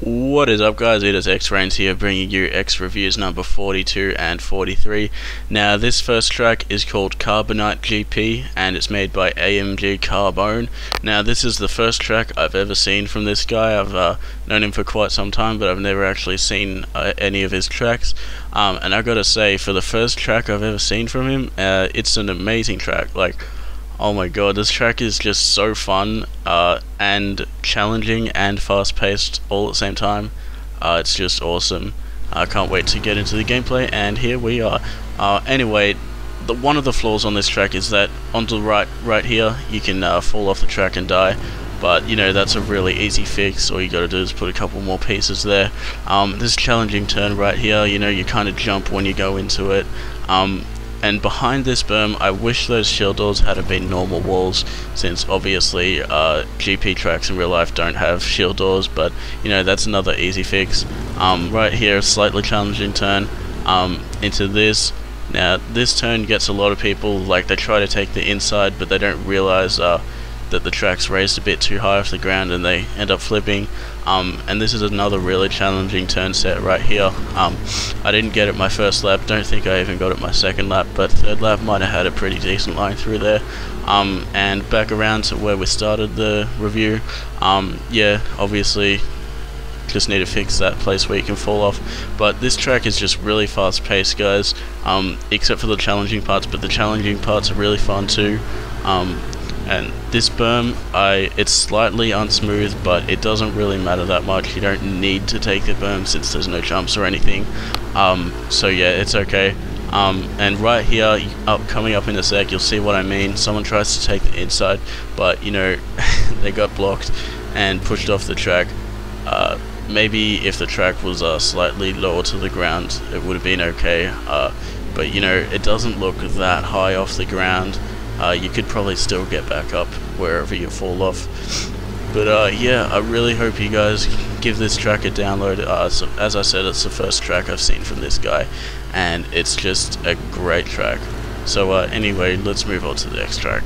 What is up, guys? It is XreviewZ here, bringing you XreviewZ number 42 and 43. Now, this first track is called Carbonite GP, and it's made by AMG Carbone. Now, this is the first track I've ever seen from this guy. I've known him for quite some time, but I've never actually seen any of his tracks. And I gotta say, for the first track I've ever seen from him, it's an amazing track. Like, oh my god, this track is just so fun and challenging and fast-paced all at the same time. It's just awesome. I can't wait to get into the gameplay, and here we are. Anyway, one of the flaws on this track is that on the right here, you can fall off the track and die. But, you know, that's a really easy fix. All you gotta do is put a couple more pieces there. This challenging turn right here, you know, you kind of jump when you go into it. And behind this berm, I wish those shield doors had been normal walls, since obviously GP tracks in real life don't have shield doors, but you know, that's another easy fix. Right here, slightly challenging turn into this. Now this turn gets a lot of people, like they try to take the inside, but they don't realize that the track's raised a bit too high off the ground and they end up flipping. And this is another really challenging turn set right here. I didn't get it my first lap, don't think I even got it my second lap, but third lap might have had a pretty decent line through there. And back around to where we started the review. Yeah, obviously just need to fix that place where you can fall off, but this track is just really fast paced, guys, except for the challenging parts, but the challenging parts are really fun too. And this berm, it's slightly unsmooth, but it doesn't really matter that much. You don't need to take the berm since there's no jumps or anything. So yeah, it's okay. And right here, coming up in a sec, you'll see what I mean. Someone tries to take the inside, but you know, they got blocked and pushed off the track. Maybe if the track was slightly lower to the ground, it would have been okay. But you know, it doesn't look that high off the ground. You could probably still get back up wherever you fall off. But yeah, I really hope you guys give this track a download. So, as I said, it's the first track I've seen from this guy, and it's just a great track. So anyway, let's move on to the next track.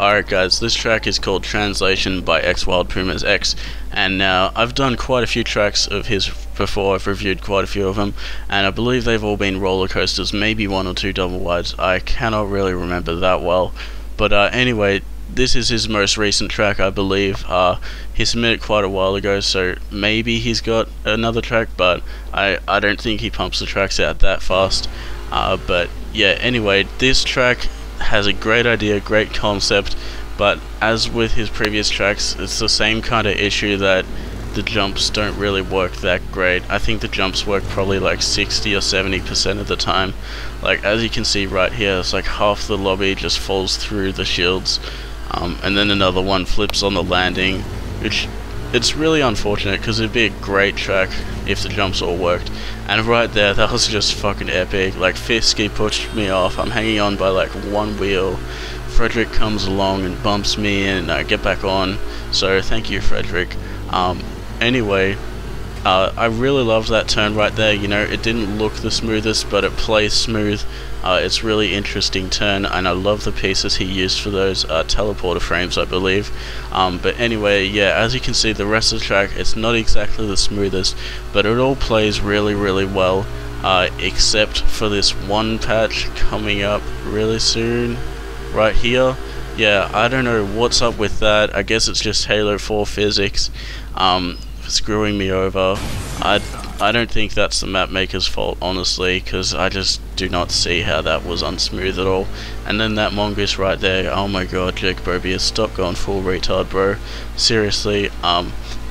Alright guys, this track is called Translation by XWildPumasX, and now I've done quite a few tracks of his before. I've reviewed quite a few of them, and I believe they've all been roller coasters, maybe one or two double wides. I cannot really remember that well, but anyway, this is his most recent track, I believe. He submitted quite a while ago, so maybe he's got another track, but I don't think he pumps the tracks out that fast. But yeah, anyway, this track has a great idea, great concept, but as with his previous tracks, it's the same kind of issue that the jumps don't really work that great. I think the jumps work probably like 60 or 70% of the time. Like, as you can see right here, it's like half the lobby just falls through the shields, and then another one flips on the landing, which it's really unfortunate because it'd be a great track if the jumps all worked. And right there, that was just fucking epic. Like, Fisky pushed me off, I'm hanging on by like one wheel. Frederick comes along and bumps me and I get back on, so thank you, Frederick. Anyway, I really loved that turn right there. You know, it didn't look the smoothest, but it plays smooth. It's a really interesting turn, and I love the pieces he used for those teleporter frames, I believe. But anyway, yeah, as you can see, the rest of the track, it's not exactly the smoothest, but it all plays really, really well, except for this one patch coming up really soon, right here. Yeah, I don't know what's up with that. I guess it's just Halo 4 physics screwing me over. I don't think that's the map maker's fault, honestly, because I just do not see how that was unsmooth at all. And then that mongoose right there, oh my god, Jake Bobius, stop going full retard, bro. Seriously.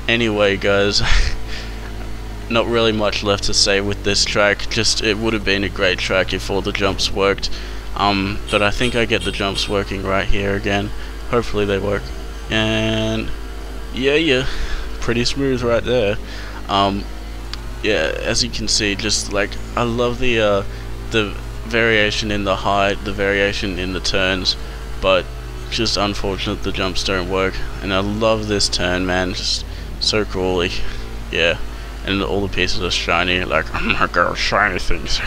Anyway, guys, not really much left to say with this track. Just, it would have been a great track if all the jumps worked. But I think I get the jumps working right here again. Hopefully they work. And yeah, pretty smooth right there. Yeah, as you can see, just like, I love the variation in the height, the variation in the turns, but just unfortunate the jumps don't work. And I love this turn, man, just so cool. yeah, and all the pieces are shiny, like, oh my god, shiny things.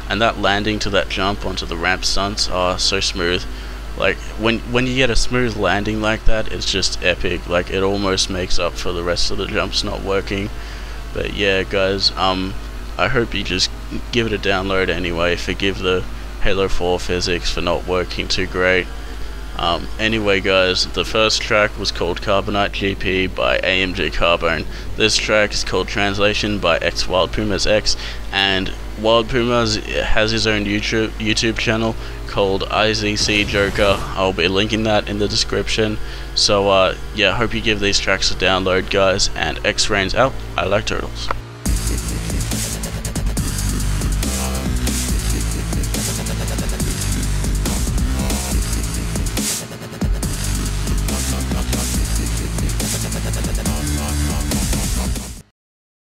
And that landing to that jump onto the ramp stunts are so smooth. Like, when you get a smooth landing like that, it's just epic. Like, it almost makes up for the rest of the jumps not working. But yeah, guys, I hope you just give it a download anyway. Forgive the Halo 4 physics for not working too great. Anyway, guys, the first track was called Carbonite GP by AMG Carbone. This track is called Translation by XWildPumasX, and Wild Pumas has his own YouTube channel called IZC Joker. I'll be linking that in the description. So yeah, hope you give these tracks a download, guys, and XreviewZ out. I like turtles.